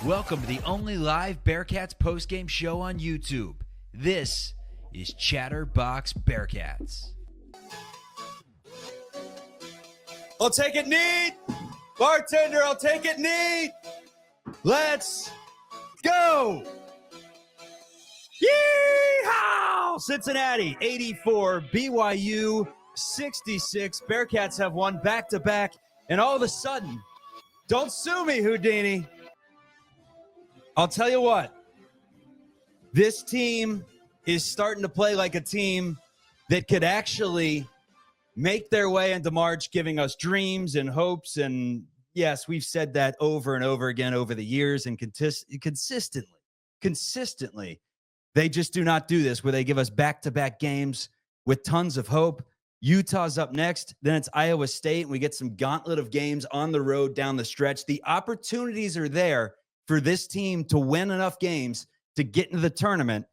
Welcome to the only live Bearcats postgame show on YouTube. This is Chatterbox Bearcats. I'll take it neat. Bartender, I'll take it neat. Let's go. Yeehaw! Cincinnati 84, BYU 66. Bearcats have won back-to-back, and all of a sudden, don't sue me, Houdini. I'll tell you what, this team is starting to play like a team that could actually make their way into March, giving us dreams and hopes. And yes, we've said that over and over again over the years, and consistently, they just do not do this where they give us back-to-back games with tons of hope. Utah's up next. Then it's Iowa State, and we get some gauntlet of games on the road down the stretch. The opportunities are there for this team to win enough games to get into the tournament.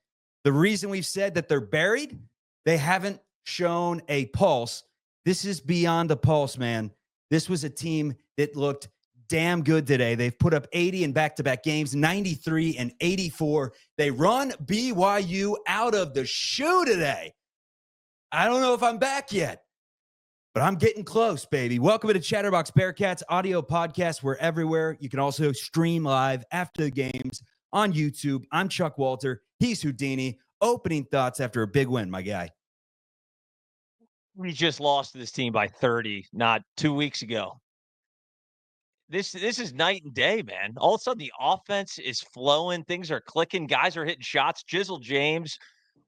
The reason we've said that they're buried, they haven't shown a pulse. This is beyond a pulse, man. This was a team that looked damn good today. They've put up 80 in back-to-back games, 93 and 84. They run BYU out of the shoe today. I don't know if I'm back yet, but I'm getting close, baby. Welcome to Chatterbox Bearcats audio podcast. We're everywhere. You can also stream live after the games on YouTube. I'm Chuck Walter. He's Houdini. Opening thoughts after a big win, my guy. We just lost to this team by 30 not 2 weeks ago. This is night and day, man. All of a sudden, the offense is flowing. Things are clicking. Guys are hitting shots. Jizzle James,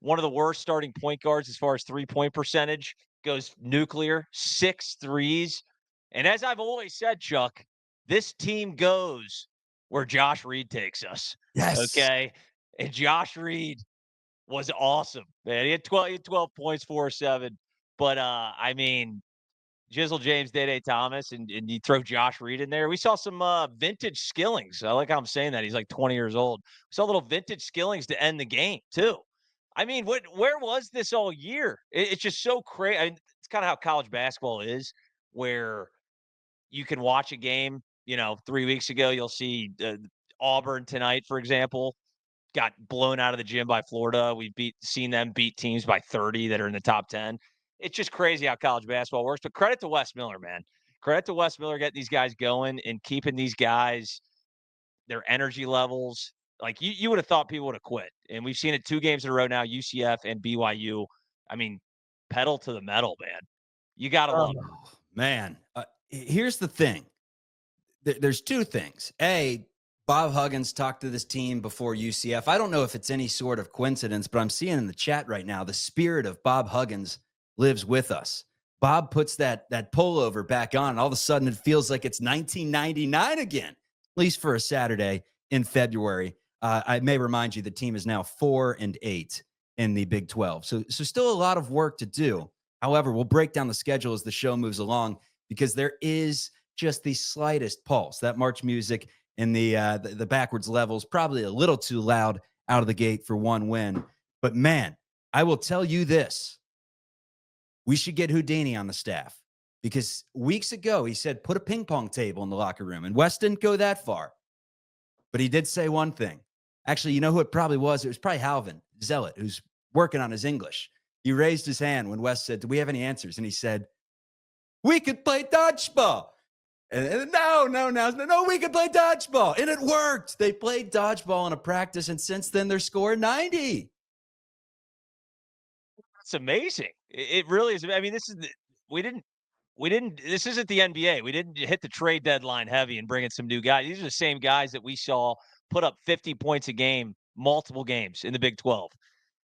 one of the worst starting point guards as far as three-point percentage, goes nuclear, 6 threes. And as I've always said, Chuck, this team goes where Josh Reed takes us. Yes. Okay? And Josh Reed was awesome, man. He had 12 points, 4 or 7. But, I mean, Jizzle James, Day Thomas, and you throw Josh Reed in there. We saw some vintage Skillings. I like how I'm saying that. He's like 20 years old. We saw little vintage Skillings to end the game, too. I mean, where was this all year? It's just so crazy. I mean, it's kind of how college basketball is, where you can watch a game, 3 weeks ago, you'll see Auburn tonight, for example, got blown out of the gym by Florida. We've seen them beat teams by 30 that are in the top 10. It's just crazy how college basketball works. But credit to Wes Miller, man. Credit to Wes Miller getting these guys going and keeping these guys, their energy levels. Like, you would have thought people would have quit. And we've seen it 2 games in a row now, UCF and BYU. I mean, pedal to the metal, man. You got to love it. Man, here's the thing. There's 2 things. A, Bob Huggins talked to this team before UCF. I don't know if it's any sort of coincidence, but I'm seeing in the chat right now, the spirit of Bob Huggins lives with us. Bob puts that pullover back on, and all of a sudden it feels like it's 1999 again, at least for a Saturday in February. I may remind you the team is now 4-8 in the Big 12. So still a lot of work to do. However, we'll break down the schedule as the show moves along, because there is just the slightest pulse. That march music in the backwards levels, probably a little too loud out of the gate for one win. But man, I will tell you this. We should get Houdini on the staff, because weeks ago he said, put a ping pong table in the locker room, and Wes didn't go that far. But he did say one thing. Actually, you know who it probably was? It was probably Halvin Zealot, who's working on his English. He raised his hand when Wes said, do we have any answers? And he said, we could play dodgeball. And no, we could play dodgeball. And it worked. They played dodgeball in a practice, and since then they're scoring 90. It's amazing. It really is. I mean, this isn't the NBA. We didn't hit the trade deadline heavy and bring in some new guys. These are the same guys that we saw put up 50 points a game, multiple games in the Big 12.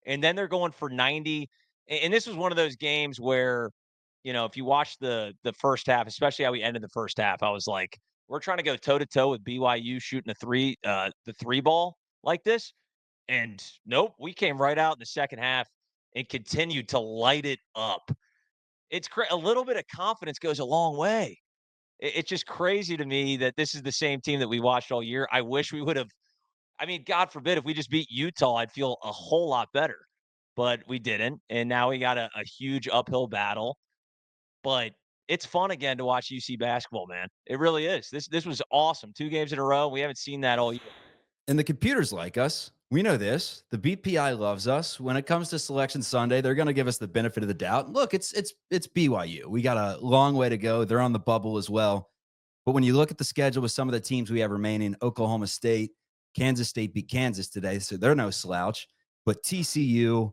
And then they're going for 90. And this was one of those games where, if you watch the first half, especially how we ended the first half, I was like, we're trying to go toe-to-toe with BYU shooting the three ball like this. And nope, we came right out in the second half and continued to light it up. It's a little bit of confidence goes a long way. It's just crazy to me that this is the same team that we watched all year. I wish we would have. I mean, God forbid, if we just beat Utah, I'd feel a whole lot better. But we didn't, and now we got a huge uphill battle. But it's fun again to watch UC basketball, man. It really is. This was awesome. 2 games in a row. We haven't seen that all year. And the computers like us. We know this. The BPI loves us. When it comes to Selection Sunday, they're going to give us the benefit of the doubt. Look, it's BYU. We got a long way to go. They're on the bubble as well. But when you look at the schedule with some of the teams we have remaining, Oklahoma State, Kansas State beat Kansas today, so they're no slouch. But TCU,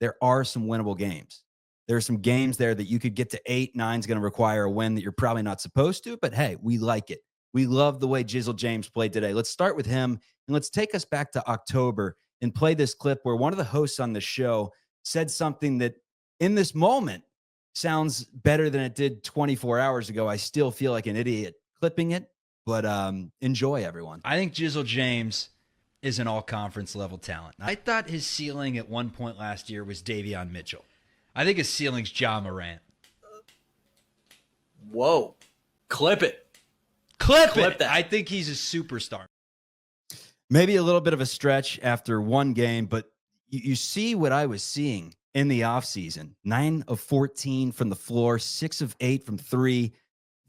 there are some winnable games. There are some games there that you could get to 8, 9 is going to require a win that you're probably not supposed to. But hey, we like it. We love the way Jizzle James played today. Let's start with him, and let's take us back to October and play this clip where one of the hosts on the show said something that in this moment sounds better than it did 24 hours ago. I still feel like an idiot clipping it, but enjoy, everyone. I think Jizzle James is an all-conference level talent. I thought his ceiling at one point last year was Davion Mitchell. I think his ceiling's Ja Morant. Whoa. Clip it. Clip that. I think he's a superstar. Maybe a little bit of a stretch after one game, but you see what I was seeing in the offseason. 9 of 14 from the floor, 6 of 8 from 3,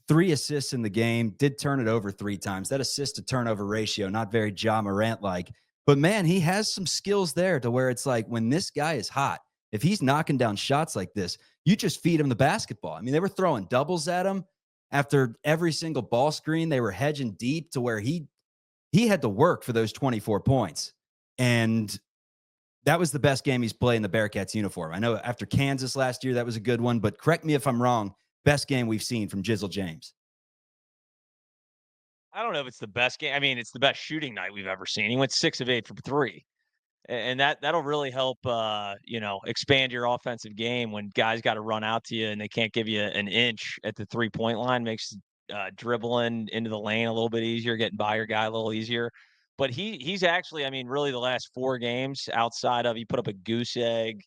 3 assists in the game, did turn it over 3 times. That assist to turnover ratio, not very Ja Morant-like. But, man, he has some skills there to where it's like when this guy is hot, if he's knocking down shots like this, you just feed him the basketball. I mean, they were throwing doubles at him. After every single ball screen, they were hedging deep to where he had to work for those 24 points. And that was the best game he's played in the Bearcats uniform. I know after Kansas last year, that was a good one, but correct me if I'm wrong, best game we've seen from Jizzle James. I don't know if it's the best game. I mean, it's the best shooting night we've ever seen. He went 6 of 8 from 3. And that'll really help, expand your offensive game when guys got to run out to you and they can't give you an inch at the 3-point line. Makes dribbling into the lane a little bit easier, getting by your guy a little easier. But he's actually, I mean, really the last 4 games outside of he put up a goose egg.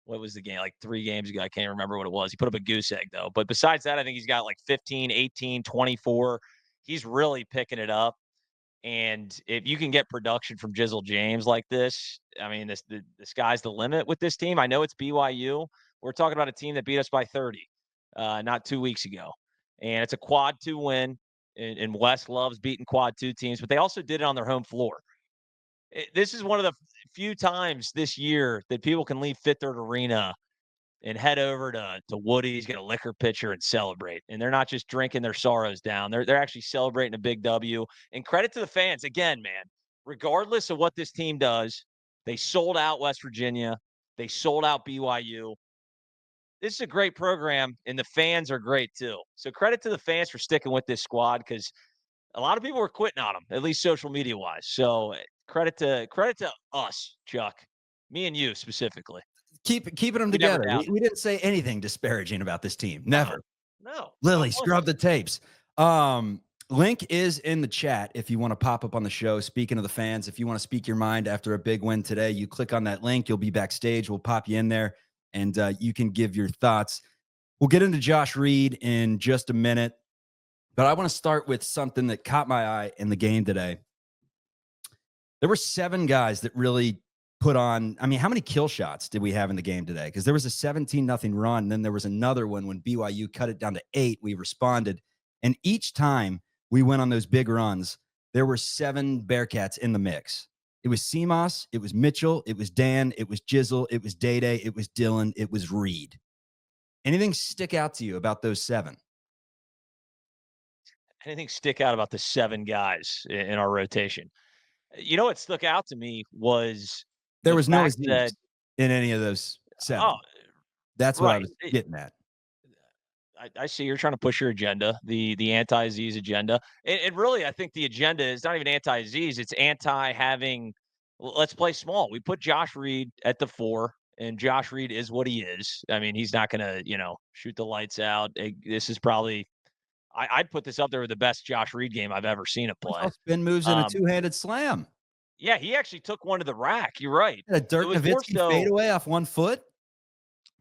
What was the game? Like 3 games ago. I can't remember what it was. He put up a goose egg, though. But besides that, I think he's got like 15, 18, 24. He's really picking it up. And if you can get production from Jizzle James like this, I mean, the sky's the limit with this team. I know it's BYU. We're talking about a team that beat us by 30 not 2 weeks ago. And it's a quad 2 win. And Wes loves beating quad 2 teams, but they also did it on their home floor. This is one of the few times this year that people can leave Fifth Third Arena and head over to Woody's, get a liquor pitcher, and celebrate. And they're not just drinking their sorrows down. They're actually celebrating a big W. And credit to the fans. Again, man, regardless of what this team does, they sold out West Virginia. They sold out BYU. This is a great program, and the fans are great too. So credit to the fans for sticking with this squad because a lot of people were quitting on them, at least social media-wise. So credit to us, Chuck, me and you specifically. Keeping them together. We didn't say anything disparaging about this team. Never. No. Lily, scrub the tapes. Link is in the chat if you want to pop up on the show. Speaking of the fans, if you want to speak your mind after a big win today, you click on that link. You'll be backstage. We'll pop you in there, and you can give your thoughts. We'll get into Josh Reed in just a minute, but I want to start with something that caught my eye in the game today. There were 7 guys that really put on, I mean, how many kill shots did we have in the game today? Because there was a 17-0 run, and then there was another one when BYU cut it down to 8. We responded, and each time we went on those big runs, there were 7 Bearcats in the mix. It was Seamoss, it was Mitchell, it was Dan, it was Jizzle, it was Day-Day, it was Dylan, it was Reed. Anything stick out to you about those 7? Anything stick out about the 7 guys in our rotation? You know what stuck out to me was there was no Aziz in any of those 7. Oh, that's what I was getting at. I see you're trying to push your agenda, the anti-Aziz agenda. And really, I think the agenda is not even anti-Aziz. It's anti-having, let's play small. We put Josh Reed at the 4, and Josh Reed is what he is. I mean, he's not going to, shoot the lights out. This is probably, I'd put this up there with the best Josh Reed game I've ever seen it play. Spin moves in a 2-handed slam. Yeah, he actually took one to the rack. You're right. A Dirk Nowitzki fadeaway off 1 foot.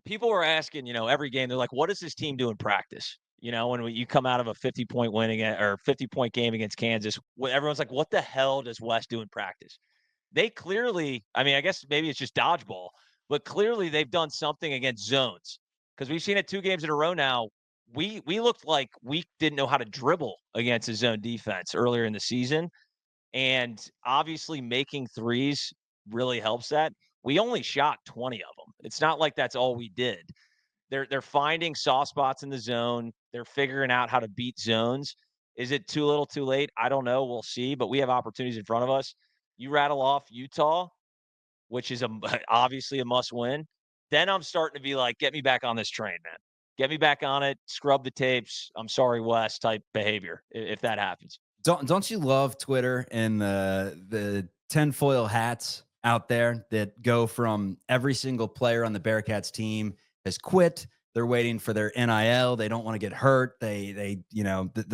People were asking, every game, they're like, what does this team do in practice? When you come out of a 50-point win or 50-point game against Kansas, everyone's like, what the hell does West do in practice? They clearly, I mean, I guess maybe it's just dodgeball, but clearly they've done something against zones because we've seen it 2 games in a row now. We looked like we didn't know how to dribble against a zone defense earlier in the season. And obviously making threes really helps that. We only shot 20 of them. It's not like that's all we did. They're finding soft spots in the zone. They're figuring out how to beat zones. Is it too little, too late? I don't know. We'll see. But we have opportunities in front of us. You rattle off Utah, which is obviously a must win. Then I'm starting to be like, get me back on this train, man. Get me back on it. Scrub the tapes. I'm sorry, Wes type behavior if that happens. Don't you love Twitter and the tinfoil hats out there that go from every single player on the Bearcats team has quit. They're waiting for their NIL. They don't want to get hurt. The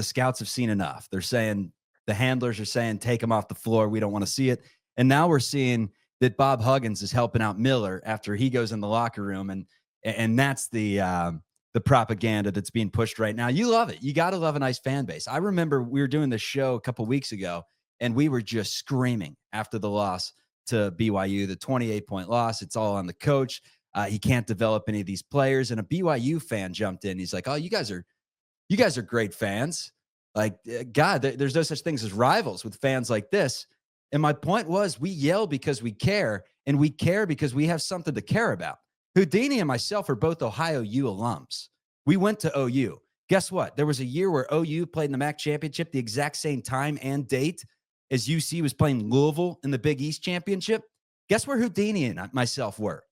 scouts have seen enough. They're saying, the handlers are saying, take them off the floor. We don't want to see it. And now we're seeing that Bob Huggins is helping out Miller after he goes in the locker room. And that's the propaganda that's being pushed right now. You love it. You got to love a nice fan base. I remember we were doing this show a couple weeks ago, and we were just screaming after the loss to BYU, the 28-point loss. It's all on the coach. He can't develop any of these players. And a BYU fan jumped in. He's like, oh, you guys are great fans. Like, God, there's no such things as rivals with fans like this. And my point was, we yell because we care, and we care because we have something to care about. Houdini and myself are both Ohio U alums. We went to OU. Guess what? There was a year where OU played in the MAC championship the exact same time and date as UC was playing Louisville in the Big East championship. Guess where Houdini and myself were?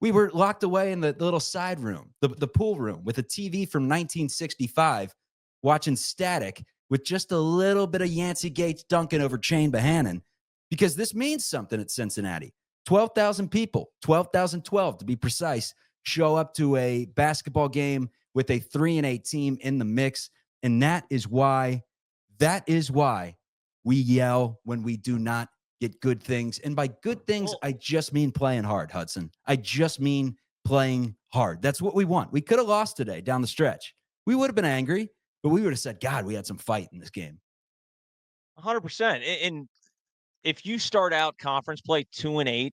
We were locked away in the little side room, the pool room, with a TV from 1965, watching Static with just a little bit of Yancey Gates dunking over Shane Bohannon, because this means something at Cincinnati. 12,000 people, 12,012 to be precise, show up to a basketball game with a 3-8 team in the mix. And that is why we yell when we do not get good things. And by good things, I just mean playing hard, Hudson. I just mean playing hard. That's what we want. We could have lost today down the stretch. We would have been angry, but we would have said, God, we had some fight in this game. 100%. And if you start out conference play 2-8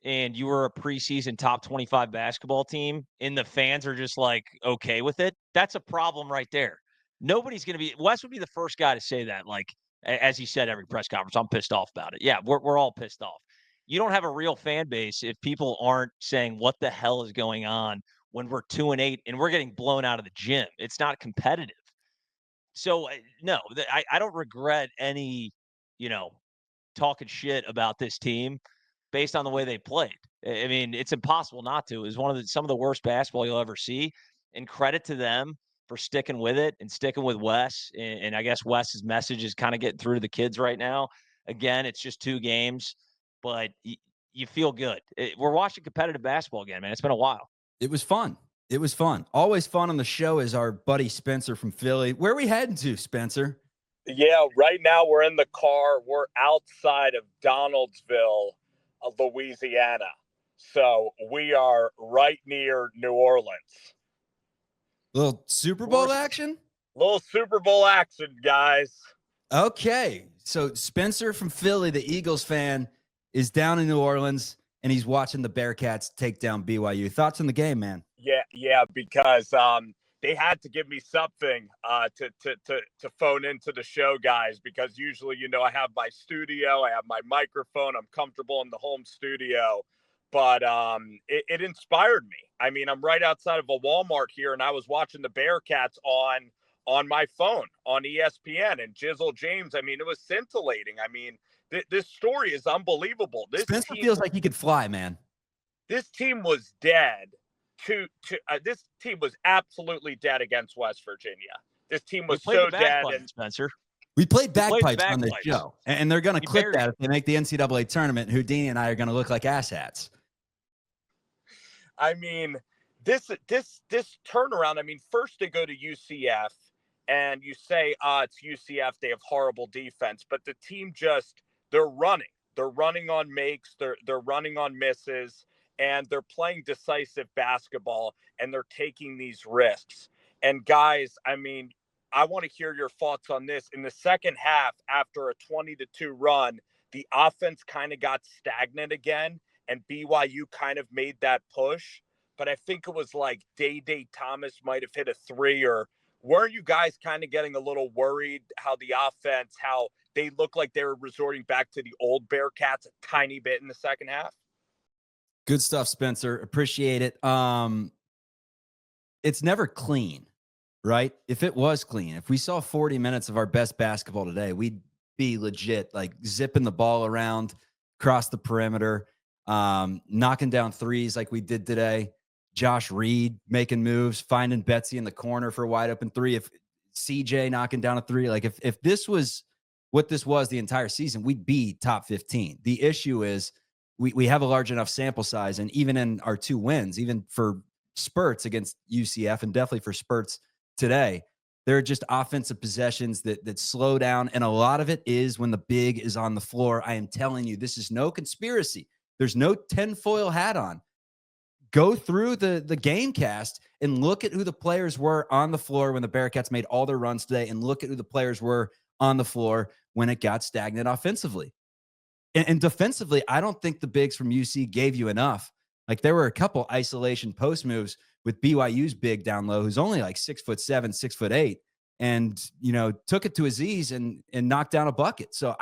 and you were a preseason top 25 basketball team and the fans are just like okay with it, that's a problem right there. Nobody's going to be, Wes would be the first guy to say that. Like, as he said, every press conference, I'm pissed off about it. Yeah, we're all pissed off. You don't have a real fan base if people aren't saying what the hell is going on when we're 2-8 and we're getting blown out of the gym. It's not competitive. So no, I don't regret any, talking shit about this team based on the way they played. I mean, it's impossible not to. It was some of the worst basketball you'll ever see. And credit to them for sticking with it and sticking with Wes. And I guess Wes's message is kind of getting through to the kids right now. Again, it's just 2 games, but you feel good. We're watching competitive basketball again, man. It's been a while. It was fun. It was fun. Always fun on the show is our buddy Spencer from Philly. Where are we heading to, Spencer? Yeah, right now we're in the car. We're outside of Donaldsville, Louisiana. So we are right near New Orleans. Little Super Bowl action? Little Super Bowl action, guys. Okay. So Spencer from Philly, the Eagles fan, is down in New Orleans, and he's watching the Bearcats take down BYU. Thoughts on the game, man? Yeah, because they had to give me something to phone into the show, guys, because usually, I have my studio, I have my microphone, I'm comfortable in the home studio, but it inspired me. I mean, I'm right outside of a Walmart here, and I was watching the Bearcats on my phone on ESPN, and Jizzle James, I mean, it was scintillating. I mean, this story is unbelievable. Spencer feels like he could fly, man. This team was dead. This team was absolutely dead against West Virginia. This team was so dead. And Spencer, we played bagpipes on this show, and they're going to clip that if they make the NCAA tournament. Houdini and I are going to look like asshats. I mean, this turnaround. I mean, first they go to UCF, and you say, it's UCF. They have horrible defense, but the team they're running. They're running on makes. They're running on misses. And they're playing decisive basketball, and they're taking these risks. And guys, I mean, I want to hear your thoughts on this. In the second half, after a 20-2 run, the offense kind of got stagnant again, and BYU kind of made that push. But I think it was like Day Thomas might have hit a 3, or weren't you guys kind of getting a little worried how the offense, how they looked like they were resorting back to the old Bearcats a tiny bit in the second half? Good stuff, Spencer. Appreciate it. It's never clean, right? If it was clean, if we saw 40 minutes of our best basketball today, we'd be legit, like zipping the ball around across the perimeter, knocking down threes like we did today. Josh Reed making moves, finding Betsy in the corner for a wide open three. If CJ knocking down a three, like if this was what this was the entire season, we'd be top 15. The issue is we have a large enough sample size, and even in our 2 wins, even for spurts against UCF and definitely for spurts today, there are just offensive possessions that slow down, and a lot of it is when the big is on the floor. I am telling you, this is no conspiracy. There's no tinfoil hat on. Go through the game cast and look at who the players were on the floor when the Bearcats made all their runs today, and look at who the players were on the floor when it got stagnant offensively. And defensively, I don't think the bigs from UC gave you enough. Like, there were a couple isolation post moves with BYU's big down low, who's only like 6'7", 6'8", and, you know, took it to Aziz and knocked down a bucket. So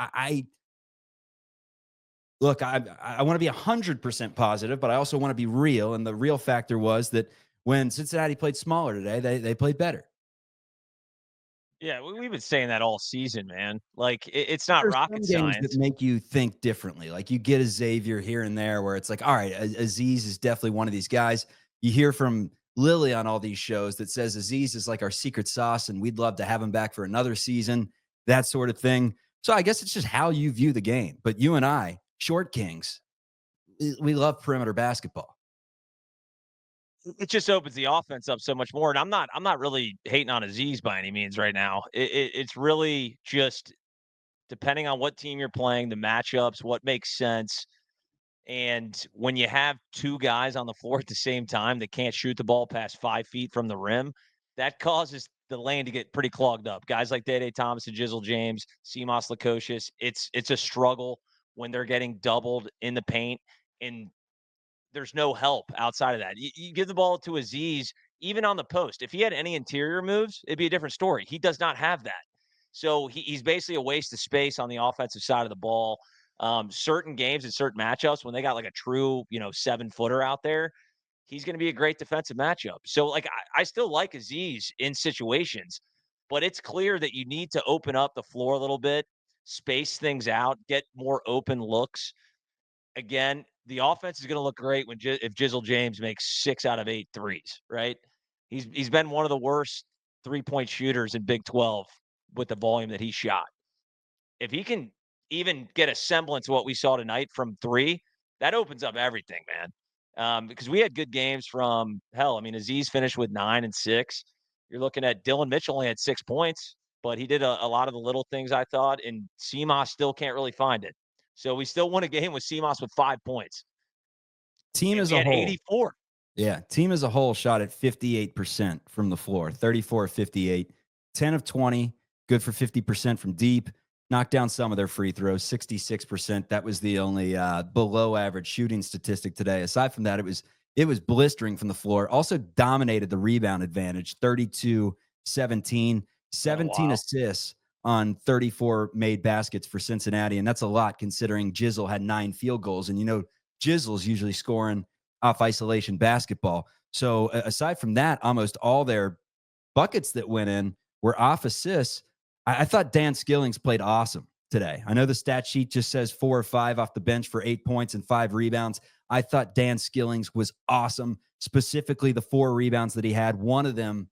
look, I want to be 100% positive, but I also want to be real. And the real factor was that when Cincinnati played smaller today, they played better. Yeah, we've been saying that all season, man. Like, it's not There's rocket some games science. that make you think differently. Like, you get a Xavier here and there where it's like, all right, Aziz is definitely one of these guys. You hear from Lily on all these shows that says Aziz is like our secret sauce, and we'd love to have him back for another season, that sort of thing. So I guess it's just how you view the game. But you and I, short kings, we love perimeter basketball. It just opens the offense up so much more. And I'm not really hating on Aziz by any means right now. It's really just depending on what team you're playing, the matchups, what makes sense. And when you have 2 guys on the floor at the same time that can't shoot the ball past 5 feet from the rim, that causes the lane to get pretty clogged up. Guys like Day Thomas and Jizzle James, Seamus Lukosius, it's a struggle when they're getting doubled in the paint, and there's no help outside of that. You give the ball to Aziz, even on the post. If he had any interior moves, it'd be a different story. He does not have that. So he's basically a waste of space on the offensive side of the ball. Certain games and certain matchups, when they got like a true, 7-footer out there, he's going to be a great defensive matchup. So, like, I still like Aziz in situations, but it's clear that you need to open up the floor a little bit, space things out, get more open looks. Again, the offense is going to look great if Jizzle James makes 6 out of 8 threes, right? He's been one of the worst 3-point shooters in Big 12 with the volume that he shot. If he can even get a semblance of what we saw tonight from 3, that opens up everything, man. Because we had good games from Aziz finished with 9 and 6. You're looking at Dylan Mitchell only had 6 points, but he did a lot of the little things, I thought, and Seamus still can't really find it. So we still won a game with Seamus with 5 points. Team as We a had whole. 84. Yeah, team as a whole shot at 58% from the floor, 34 of 58, 10 of 20, good for 50% from deep. Knocked down some of their free throws, 66%. That was the only below average shooting statistic today. Aside from that, it was blistering from the floor. Also dominated the rebound advantage, 32-17, 17 assists on 34 made baskets for Cincinnati. And that's a lot considering Jizzle had 9 field goals. And, Jizzle's usually scoring off isolation basketball. So aside from that, almost all their buckets that went in were off assists. I thought Dan Skillings played awesome today. I know the stat sheet just says 4 or 5 off the bench for 8 points and 5 rebounds. I thought Dan Skillings was awesome, specifically the 4 rebounds that he had. One of them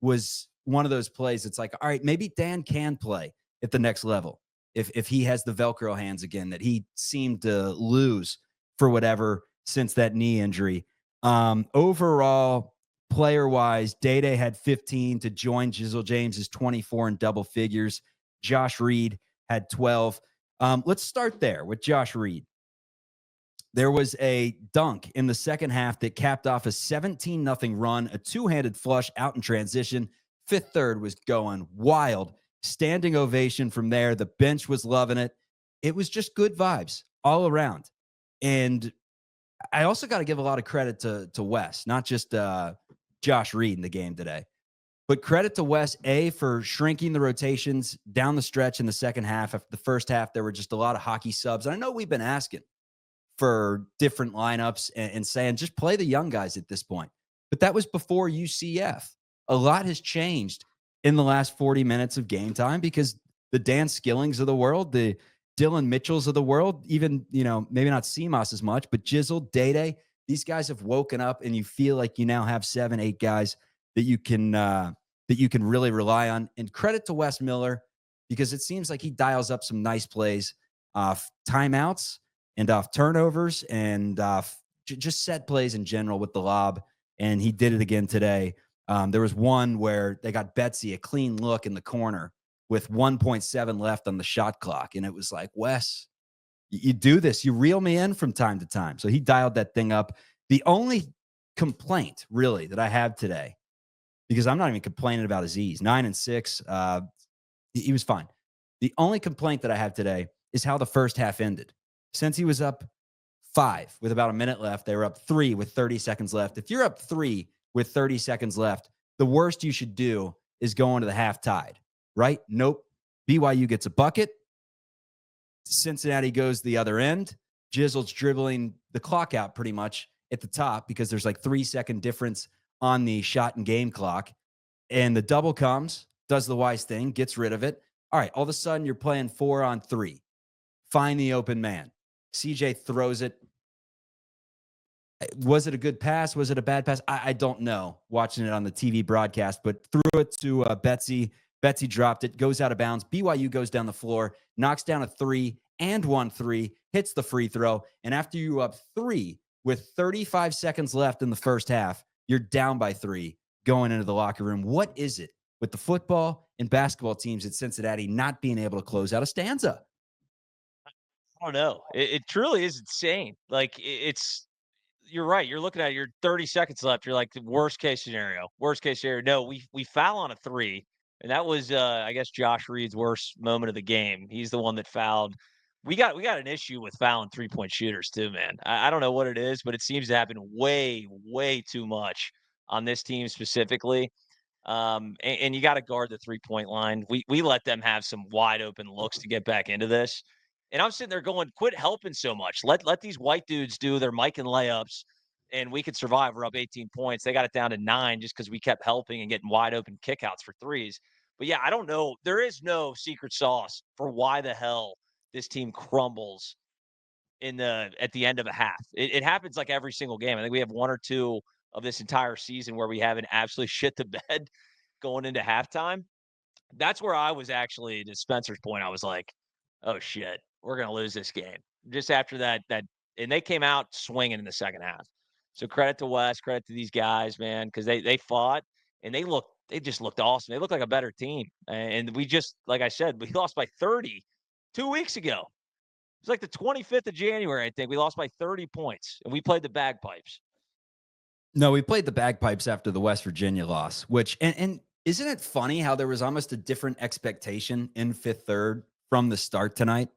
was one of those plays. It's like, all right, maybe Dan can play at the next level if he has the Velcro hands again that he seemed to lose for whatever since that knee injury. Overall, player-wise, Day had 15 to join Jizzle James's 24 in double figures. Josh Reed had 12. Let's start there with Josh Reed. There was a dunk in the second half that capped off a 17-0 run, a two-handed flush out in transition. Fifth third was going wild. Standing ovation from there. The bench was loving it. It was just good vibes all around. And I also got to give a lot of credit to Wes, not just Josh Reed in the game today. But credit to Wes, for shrinking the rotations down the stretch in the second half. After the first half, there were just a lot of hockey subs. And I know we've been asking for different lineups and saying just play the young guys at this point. But that was before UCF. A lot has changed in the last 40 minutes of game time because the Dan Skillings of the world, the Dylan Mitchells of the world, even, maybe not CMOS as much, but Jizzle, Day, these guys have woken up, and you feel like you now have 7, 8 guys that you can really rely on. And credit to Wes Miller, because it seems like he dials up some nice plays off timeouts and off turnovers and just set plays in general with the lob. And he did it again today. There was one where they got Betsy a clean look in the corner with 1.7 left on the shot clock. And it was like, Wes, you do this. You reel me in from time to time. So he dialed that thing up. The only complaint really that I have today, because I'm not even complaining about his E's, 9 and 6, he was fine. The only complaint that I have today is how the first half ended. Since he was up 5 with about a minute left, they were up 3 with 30 seconds left. If you're up 3 with 30 seconds left, the worst you should do is go into the half tied, right? Nope. BYU gets a bucket. Cincinnati goes the other end. Jizzle's dribbling the clock out pretty much at the top because there's like 3-second difference on the shot and game clock. And the double comes, does the wise thing, gets rid of it. All right, all of a sudden you're playing 4-on-3. Find the open man. CJ throws it. Was it a good pass? Was it a bad pass? I don't know, watching it on the TV broadcast, but threw it to Betsy. Betsy dropped it, goes out of bounds. BYU goes down the floor, knocks down a 3 and 1-3, hits the free throw. And after you're up 3 with 35 seconds left in the first half, you're down by 3 going into the locker room. What is it with the football and basketball teams at Cincinnati not being able to close out a stanza? I don't know. It truly is insane. Like you're right. You're looking at your 30 seconds left. You're like the worst case scenario. Worst case scenario. No, we foul on a 3, and that was I guess Josh Reed's worst moment of the game. He's the one that fouled. We got an issue with fouling 3-point shooters too, man. I don't know what it is, but it seems to happen way too much on this team specifically. And you got to guard the 3-point line. We let them have some wide open looks to get back into this. And I'm sitting there going, quit helping so much. Let these white dudes do their Mike and layups, and we could survive. We're up 18 points. They got it down to 9 just because we kept helping and getting wide open kickouts for threes. But yeah, I don't know. There is no secret sauce for why the hell this team crumbles at the end of a half. It happens like every single game. I think we have 1 or 2 of this entire season where we haven't absolutely shit the bed going into halftime. That's where I was actually, to Spencer's point, I was like, oh shit, we're going to lose this game. Just after that, and they came out swinging in the second half. So credit to Wes, credit to these guys, man, because they fought and they just looked awesome. They looked like a better team. And we just, like I said, we lost by 30 2 weeks ago. It was like the 25th of January, I think. We lost by 30 points, and we played the bagpipes. No, we played the bagpipes after the West Virginia loss, which, and isn't it funny how there was almost a different expectation in Fifth Third from the start tonight?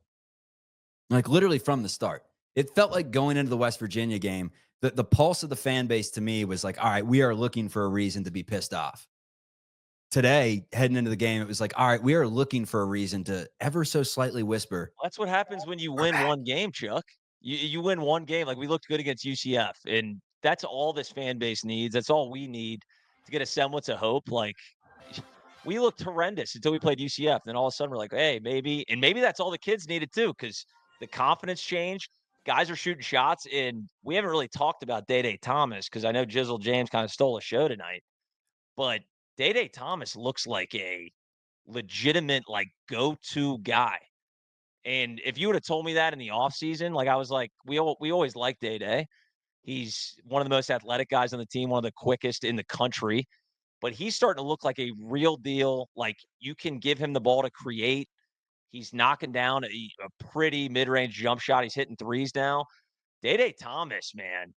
Like literally from the start. It felt like going into the West Virginia game, the pulse of the fan base to me was like, all right, we are looking for a reason to be pissed off. Today, heading into the game, it was like, all right, we are looking for a reason to ever so slightly whisper. That's what happens when you win one game, Chuck. You win one game. Like we looked good against UCF, and that's all this fan base needs. That's all we need to get a semblance of hope. Like we looked horrendous until we played UCF. Then all of a sudden we're like, hey, maybe that's all the kids needed too, because the confidence changed. Guys are shooting shots, and we haven't really talked about Day Thomas because I know Jizzle James kind of stole a show tonight, but Day Thomas looks like a legitimate like go-to guy. And if you would have told me that in the offseason, like I was like, we always liked Day. He's one of the most athletic guys on the team, one of the quickest in the country. But he's starting to look like a real deal. Like you can give him the ball to create. He's knocking down a pretty mid-range jump shot. He's hitting threes now. Day Thomas, man.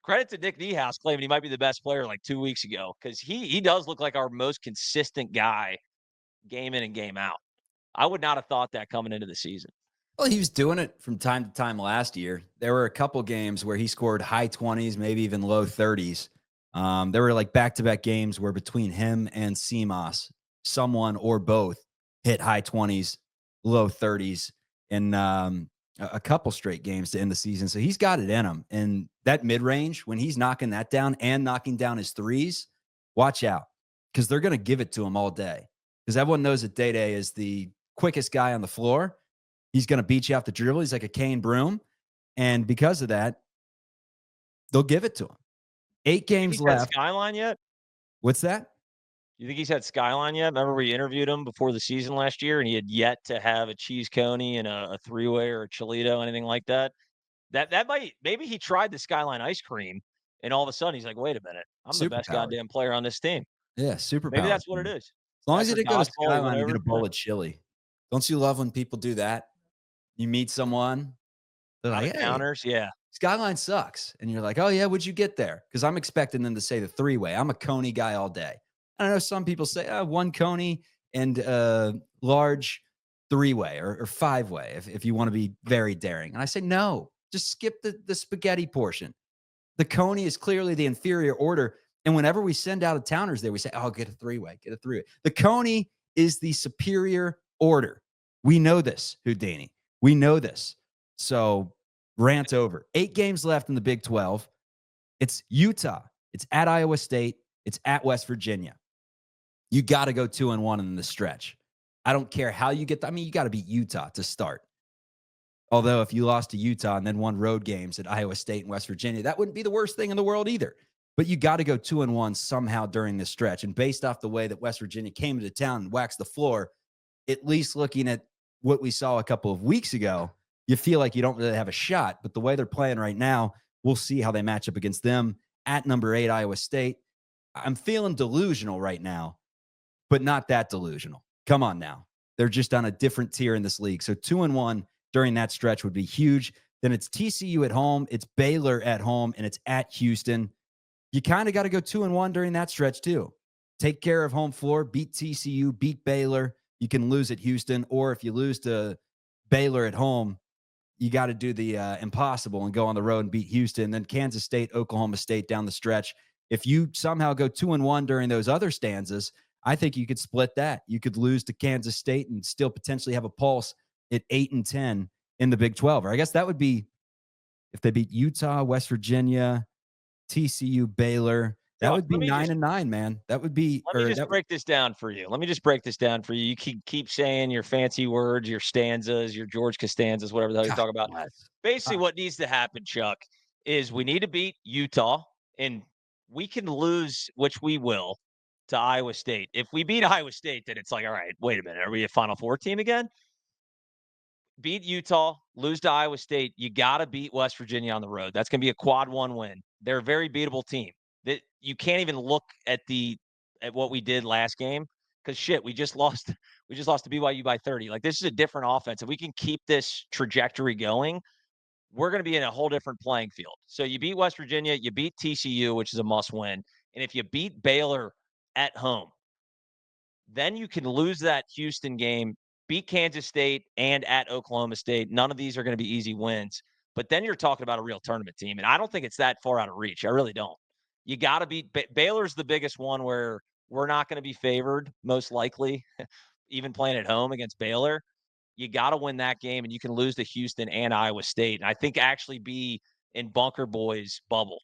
Credit to Nick Niehaus claiming he might be the best player like 2 weeks ago, because he does look like our most consistent guy game in and game out. I would not have thought that coming into the season. Well, he was doing it from time to time last year. There were a couple games where he scored high 20s, maybe even low 30s. There were like back-to-back games where between him and CMOS, someone or both hit high 20s, low 30s in a couple straight games to end the season. So he's got it in him. And that mid-range, when he's knocking that down and knocking down his threes, watch out, because they're going to give it to him all day. Because everyone knows that Day is the quickest guy on the floor. He's going to beat you off the dribble. He's like a cane broom. And because of that, they'll give it to him. 8 games left. Skyline yet? What's that? You think he's had Skyline yet? Remember we interviewed him before the season last year, and he had yet to have a cheese coney and a three-way or a Chilito, anything like that. That might, maybe he tried the Skyline ice cream, and all of a sudden he's like, wait a minute, I'm the best goddamn player on this team. Yeah, super. Maybe that's what it is. As long as you didn't go to Skyline and get a bowl of chili. Don't you love when people do that? You meet someone, they're like, hey, counters, yeah. Skyline sucks. And you're like, oh, yeah, what'd you get there? Because I'm expecting them to say the three-way. I'm a Coney guy all day. I know some people say one Coney and large three-way or five-way if you want to be very daring. And I say, no, just skip the spaghetti portion. The Coney is clearly the inferior order. And whenever we send out a towners there, we say, oh, get a three-way, get a three-way. The Coney is the superior order. We know this, Houdini. We know this. So rant over. 8 games left in the Big 12. It's Utah. It's at Iowa State. It's at West Virginia. You got to go 2-1 in the stretch. I don't care how you get. You got to beat Utah to start. Although if you lost to Utah and then won road games at Iowa State and West Virginia, that wouldn't be the worst thing in the world either. But you got to go 2-1 somehow during this stretch. And based off the way that West Virginia came into town and waxed the floor, at least looking at what we saw a couple of weeks ago, you feel like you don't really have a shot. But the way they're playing right now, we'll see how they match up against them at number 8, Iowa State. I'm feeling delusional right now, but not that delusional. Come on now. They're just on a different tier in this league. So 2-1 during that stretch would be huge. Then it's TCU at home, it's Baylor at home, and it's at Houston. You kind of got to go 2-1 during that stretch too. Take care of home floor, beat TCU, beat Baylor. You can lose at Houston, or if you lose to Baylor at home, you got to do the impossible and go on the road and beat Houston. Then Kansas State, Oklahoma State down the stretch. If you somehow go 2-1 during those other stanzas, I think you could split that. You could lose to Kansas State and still potentially have a pulse at 8-10 in the Big 12. Or I guess that would be if they beat Utah, West Virginia, TCU, Baylor. That would be 9-9, man. That would be. Let me just break this down for you. You keep saying your fancy words, your stanzas, your George Costanzas, whatever the hell you're talking about. Basically, what needs to happen, Chuck, is we need to beat Utah, and we can lose, which we will, to Iowa State. If we beat Iowa State, then it's like, all right, wait a minute, are we a Final Four team again? Beat Utah, lose to Iowa State. You got to beat West Virginia on the road. That's going to be a quad 1 win. They're a very beatable team. That you can't even look at what we did last game because shit, we just lost to BYU by 30. Like, this is a different offense. If we can keep this trajectory going, we're going to be in a whole different playing field. So you beat West Virginia, you beat TCU, which is a must win. And if you beat Baylor at home, then you can lose that Houston game, beat Kansas State and at Oklahoma State. None of these are going to be easy wins, but then you're talking about a real tournament team. And I don't think it's that far out of reach. I really don't. You got to beat Baylor's the biggest one where we're not going to be favored, most likely, even playing at home against Baylor. You got to win that game, and you can lose to Houston and Iowa State. And I think actually be in Bunker Boy's bubble.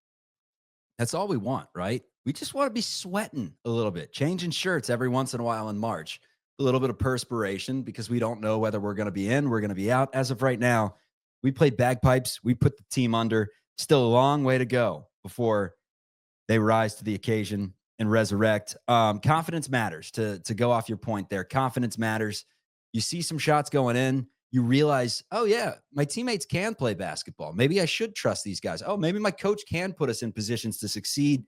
That's all we want, right? We just want to be sweating a little bit, changing shirts every once in a while in March, a little bit of perspiration because we don't know whether we're going to be in, we're going to be out. As of right now, we played bagpipes. We put the team under. Still a long way to go before they rise to the occasion and resurrect. Confidence matters. To go off your point there, confidence matters. You see some shots going in. You realize, oh, yeah, my teammates can play basketball. Maybe I should trust these guys. Oh, maybe my coach can put us in positions to succeed.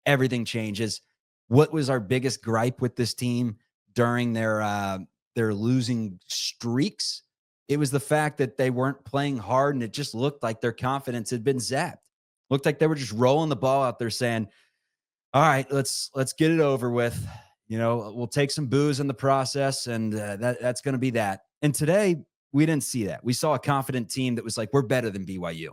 Everything changes. What was our biggest gripe with this team during their losing streaks? It was the fact that they weren't playing hard, and it just looked like their confidence had been zapped. Looked like they were just rolling the ball out there saying, all right, let's get it over with. You know, we'll take some booze in the process, and that's going to be that. And today, we didn't see that. We saw a confident team that was like, we're better than BYU.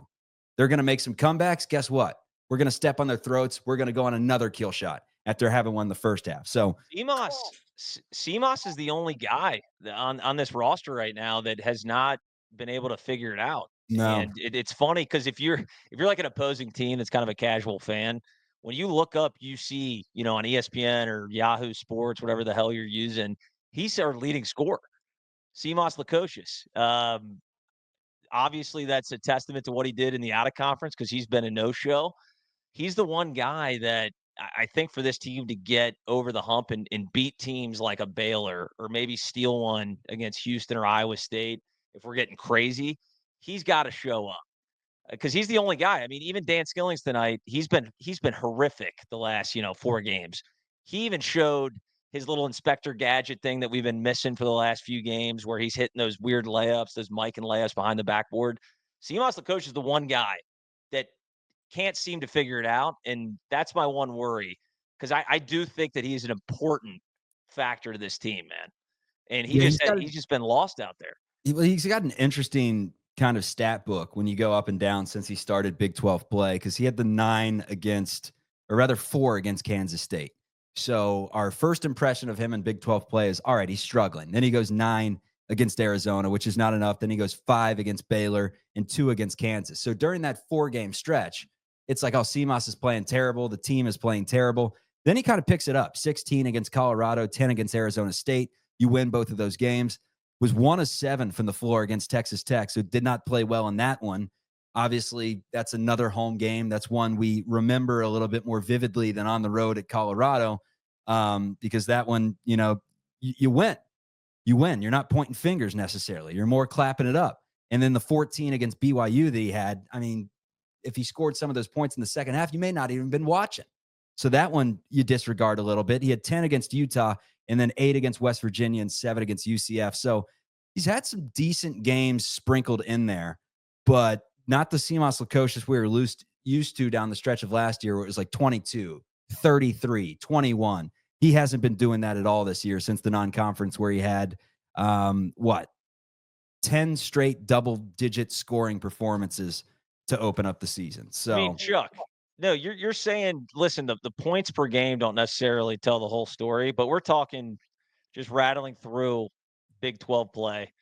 They're going to make some comebacks. Guess what? We're going to step on their throats. We're going to go on another kill shot after having won the first half. So Seamoss is the only guy on this roster right now that has not been able to figure it out. no, And it's funny because if you're like an opposing team that's kind of a casual fan, when you look up, you see, on ESPN or Yahoo Sports, whatever the hell you're using, he's our leading scorer, Seamoss Lukosius. Obviously, that's a testament to what he did in the out of conference because he's been a no-show. He's the one guy that I think for this team to get over the hump and beat teams like a Baylor or maybe steal one against Houston or Iowa State, if we're getting crazy, he's got to show up because he's the only guy. I mean, even Dan Skillings tonight, he's been horrific the last 4 games. He even showed his little Inspector Gadget thing that we've been missing for the last few games, where he's hitting those weird layups, those Mike and layups behind the backboard. Seamoss Lukosius is the one guy that can't seem to figure it out, and that's my one worry because I do think that he's an important factor to this team, man. And he's just been lost out there. He's got an interesting kind of stat book when you go up and down since he started Big 12 play, because he had the 4 against Kansas State. So our first impression of him in Big 12 play is, all right, he's struggling. Then he goes 9 against Arizona, which is not enough. Then he goes 5 against Baylor and 2 against Kansas. So during that 4-game stretch, it's like, oh, Seamoss is playing terrible. The team is playing terrible. Then he kind of picks it up. 16 against Colorado, 10 against Arizona State. You win both of those games. Was 1 of 7 from the floor against Texas Tech, so did not play well in that one. Obviously, that's another home game. That's one we remember a little bit more vividly than on the road at Colorado, because that one, you win. You win. You're not pointing fingers necessarily. You're more clapping it up. And then the 14 against BYU that he had, I mean, if he scored some of those points in the second half, you may not even been watching. So that one you disregard a little bit. He had 10 against Utah and then 8 against West Virginia and 7 against UCF. So he's had some decent games sprinkled in there, but not the Seamoss Lukosius we were used to down the stretch of last year, where it was like 22, 33, 21. He hasn't been doing that at all this year since the non-conference, where he had 10 straight double-digit scoring performances to open up the season. So, I mean, Chuck, no, you're saying, listen, the points per game don't necessarily tell the whole story, but we're talking just rattling through Big 12 play.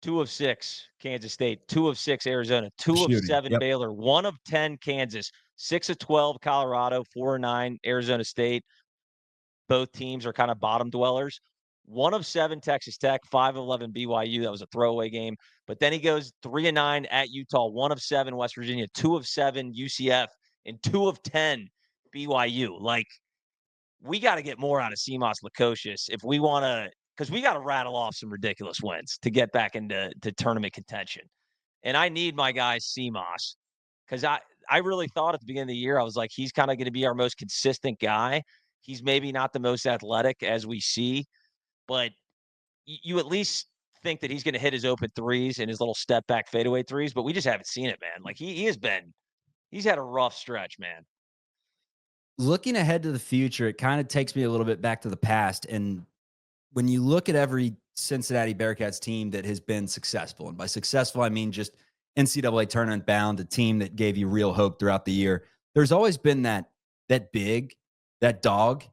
2 of 6 Kansas State, 2 of 6 Arizona, 2 of 7 Baylor, 1 of 10 Kansas, 6 of 12 Colorado, 4 of 9 Arizona State. Both teams are kind of bottom dwellers. 1 of 7 Texas Tech, 5 of 11 BYU. That was a throwaway game. But then he goes 3 of 9 at Utah, 1 of 7 West Virginia, 2 of 7 UCF, and 2 of 10 BYU. Like, we got to get more out of Seamoss Lukosius if we want to, because we got to rattle off some ridiculous wins to get back into tournament contention. And I need my guy Seamoss, because I really thought at the beginning of the year, I was like, he's kind of going to be our most consistent guy. He's maybe not the most athletic as we see, but you at least think that he's going to hit his open threes and his little step back fadeaway threes, but we just haven't seen it, man. Like he's had a rough stretch, man. Looking ahead to the future, it kind of takes me a little bit back to the past. And when you look at every Cincinnati Bearcats team that has been successful, and by successful, I mean just NCAA tournament bound, a team that gave you real hope throughout the year, there's always been that big, that dog,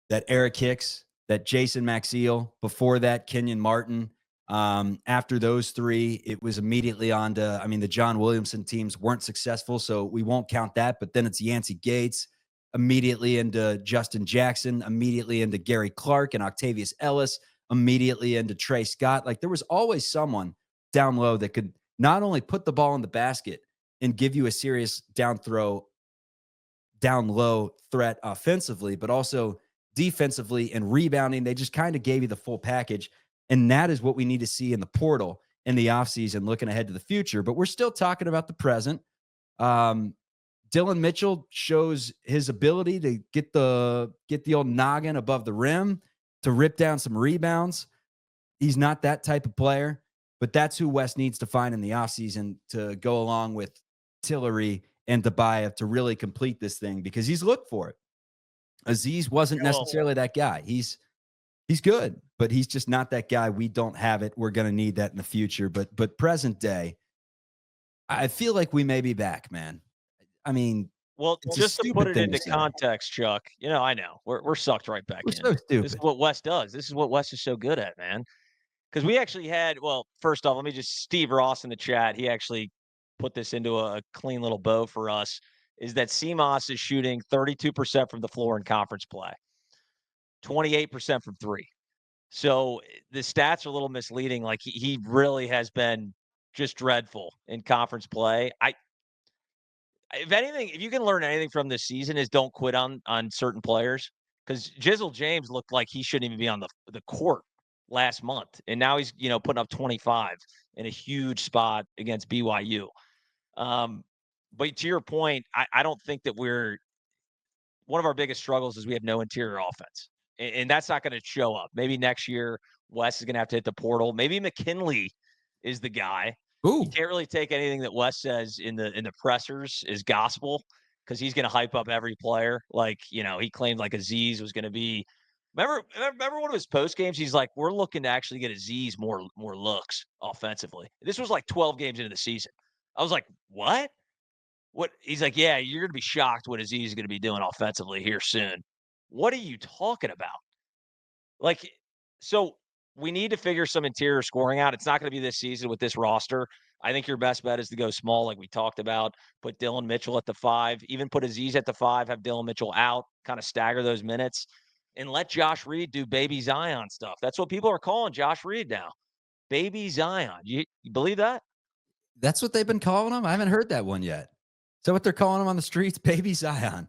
that Eric Hicks, that Jason Maxiel, before that, Kenyon Martin. After those 3, it was immediately on to, the John Williamson teams weren't successful, so we won't count that. But then it's Yancey Gates, immediately into Justin Jackson, immediately into Gary Clark and Octavius Ellis, immediately into Trey Scott. Like, there was always someone down low that could not only put the ball in the basket and give you a serious down low threat offensively, but also defensively and rebounding. They just kind of gave you the full package. And that is what we need to see in the portal in the offseason, looking ahead to the future. But we're still talking about the present. Dylan Mitchell shows his ability to get the old noggin above the rim, to rip down some rebounds. He's not that type of player, but that's who West needs to find in the offseason to go along with Tillery and Tobias to really complete this thing, because he's looked for it. Aziz wasn't necessarily that guy. He's good, but he's just not that guy. We don't have it. We're going to need that in the future. But present day, I feel like we may be back, man. I mean, Well, It's a just to stupid put it thing into to say. context, Chuck, I know we're sucked right back We're in. so This stupid. is what Wes does. This is what Wes is so good at, man. Because we actually had, well, first off, let me just Steve Ross in the chat. He actually put this into a clean little bow for us. Is that CMOS is shooting 32% from the floor in conference play, 28% from three. So the stats are a little misleading. Like he really has been just dreadful in conference play. If anything, if you can learn anything from this season, is don't quit on certain players. Because Jizzle James looked like he shouldn't even be on the court last month, and now he's putting up 25 in a huge spot against BYU. But to your point, I don't think that we're one of our biggest struggles is we have no interior offense, and that's not going to show up. Maybe next year Wes is going to have to hit the portal. Maybe McKinley is the guy. Ooh. You can't really take anything that Wes says in the pressers as gospel because he's going to hype up every player. Like he claimed like Aziz was going to be. Remember one of his post games? He's like, we're looking to actually get Aziz more looks offensively. This was like 12 games into the season. I was like, what? What he's like, yeah, you're gonna be shocked what Aziz is gonna be doing offensively here soon. What are you talking about? Like, so we need to figure some interior scoring out. It's not gonna be this season with this roster. I think your best bet is to go small, like we talked about. Put Dylan Mitchell at the 5, even put Aziz at the 5, have Dylan Mitchell out, kind of stagger those minutes, and let Josh Reed do baby Zion stuff. That's what people are calling Josh Reed now. Baby Zion. You believe that? That's what they've been calling him? I haven't heard that one yet. Is that what they're calling him on the streets? Baby Zion.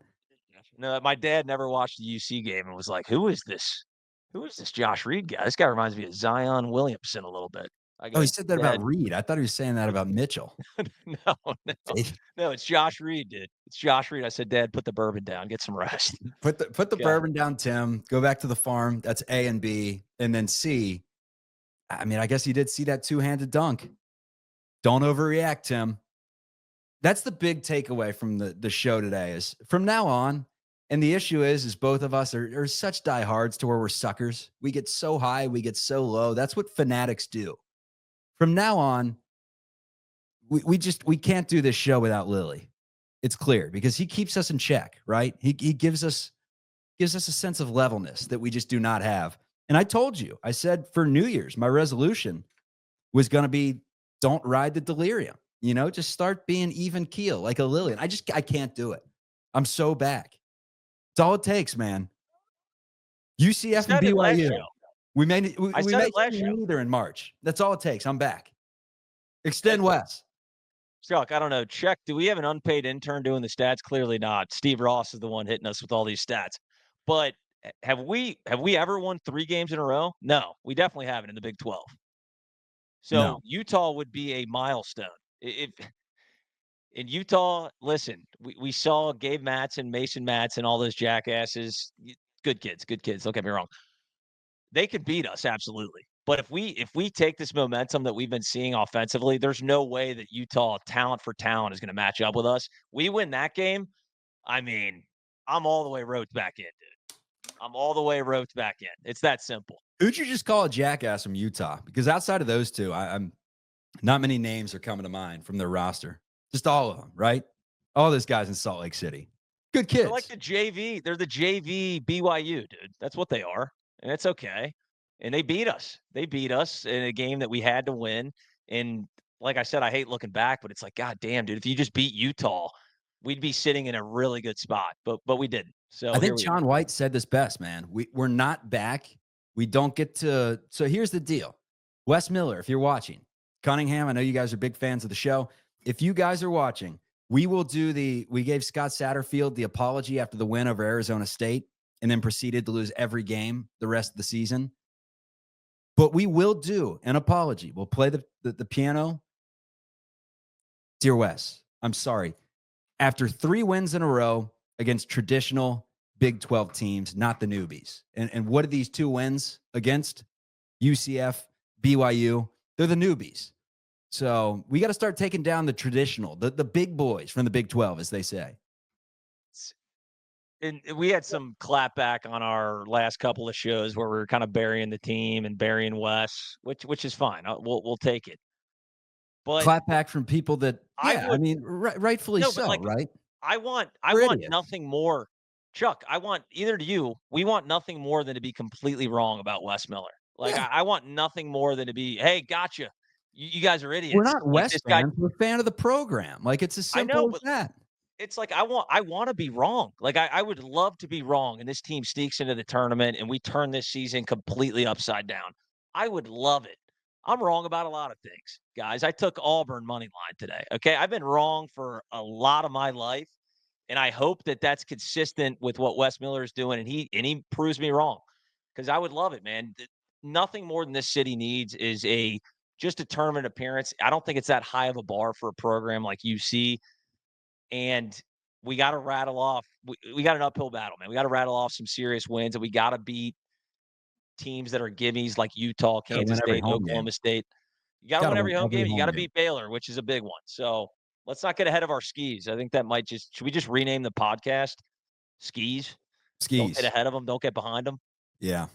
No, my dad never watched the UC game and was like, "Who is this? Who is this Josh Reed guy? This guy reminds me of Zion Williamson a little bit." I Oh, go, he said that "Dad, about Reed. I thought he was saying that about Mitchell. no, no, it's Josh Reed, dude. It's Josh Reed." I said, "Dad, put the bourbon down, get some rest." Put the Yeah. bourbon down, Tim. Go back to the farm. That's A and B. And then C. I mean, I guess you did see that two-handed dunk. Don't overreact, Tim. That's the big takeaway from the show today is from now on, and the issue is both of us are such diehards to where we're suckers. We get so high, we get so low. That's what fanatics do. From now on, we can't do this show without Lily. It's clear because he keeps us in check, right? He gives us a sense of levelness that we just do not have. And I told you, I said for New Year's, my resolution was going to be don't ride the delirium. Just start being even keel like a Lillian. I can't do it. I'm so back. It's all it takes, man. UCF and BYU. We may neither in March. That's all it takes. I'm back. Extend West. Chuck, I don't know. Check. Do we have an unpaid intern doing the stats? Clearly not. Steve Ross is the one hitting us with all these stats. But have we ever won 3 games in a row? No, we definitely haven't in the Big 12. So No. Utah would be a milestone. If in Utah, listen, we saw Gabe Matson, Mason Matson, all those jackasses. Good kids. Don't get me wrong. They could beat us, absolutely. But if we take this momentum that we've been seeing offensively, there's no way that Utah, talent for talent, is going to match up with us. We win that game. I mean, I'm all the way roped back in, dude. I'm all the way roped back in. It's that simple. Who'd you just call a jackass from Utah? Because outside of those two, I'm not many names are coming to mind from their roster. Just all of them, right? All those guys in Salt Lake City. Good kids. They're like the JV. They're the JV BYU, dude. That's what they are. And it's okay. And they beat us. They beat us in a game that we had to win. And like I said, I hate looking back, but it's like, God damn, dude, if you just beat Utah, we'd be sitting in a really good spot. But we didn't. So I think John White said this best, man. We're not back. We don't get to. So here's the deal. Wes Miller, if you're watching, Cunningham, I know you guys are big fans of the show. If you guys are watching, we gave Scott Satterfield the apology after the win over Arizona State and then proceeded to lose every game the rest of the season. But we will do an apology. We'll play the piano. Dear Wes, I'm sorry. After 3 wins in a row against traditional Big 12 teams, not the newbies. And what are these 2 wins against? UCF, BYU. They're the newbies. So we got to start taking down the traditional, the big boys from the Big 12, as they say. And we had some clapback on our last couple of shows where we were kind of burying the team and burying Wes, which is fine. We'll take it. But clapback from people that, rightfully so, right? I want idiots. nothing more. Chuck, I want either to you, we want nothing more than to be completely wrong about Wes Miller. Like, Yeah. I want nothing more than to be, hey, gotcha. You guys are idiots. We're not Like West this guy, fans. We're a fan of the program. Like, it's as I know, simple as but that. it's like I want to be wrong. Like I would love to be wrong, and this team sneaks into the tournament, and we turn this season completely upside down. I would love it. I'm wrong about a lot of things, guys. I took Auburn money line today. Okay, I've been wrong for a lot of my life, and I hope that that's consistent with what Wes Miller is doing, and he proves me wrong because I would love it, man. Nothing more than this city needs is just a tournament appearance. I don't think it's that high of a bar for a program like UC, and we got to rattle off. We got an uphill battle, man. We got to rattle off some serious wins, and we got to beat teams that are gimmies like Utah, Gotta Kansas win every State, home Oklahoma game. State. You got to Gotta win win every home every game. You home got to game. beat Baylor, which is a big one. So let's not get ahead of our skis. I think that might should we just rename the podcast Skis? Don't get Skis. ahead of them. Don't get behind them. Yeah.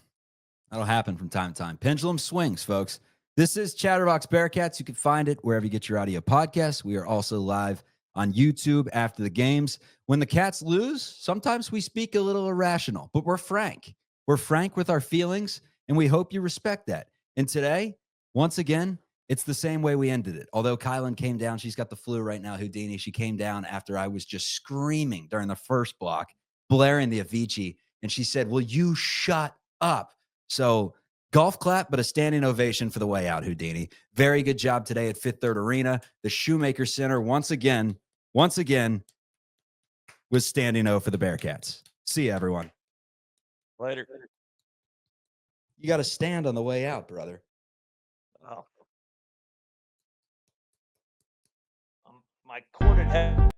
That'll happen from time to time. Pendulum swings, folks. This is Chatterbox Bearcats. You can find it wherever you get your audio podcasts. We are also live on YouTube after the games. When the Cats lose, sometimes we speak a little irrational, but we're frank. We're frank with our feelings, and we hope you respect that. And today, once again, it's the same way we ended it. Although Kylan came down, she's got the flu right now, Houdini. She came down after I was just screaming during the first block, blaring the Avicii, and she said, "Will you shut up?" So golf clap, but a standing ovation for the way out, Houdini. Very good job today at Fifth Third Arena. The Shoemaker Center, once again, was standing O for the Bearcats. See you, everyone. Later. You got to stand on the way out, brother. Oh. My corded head.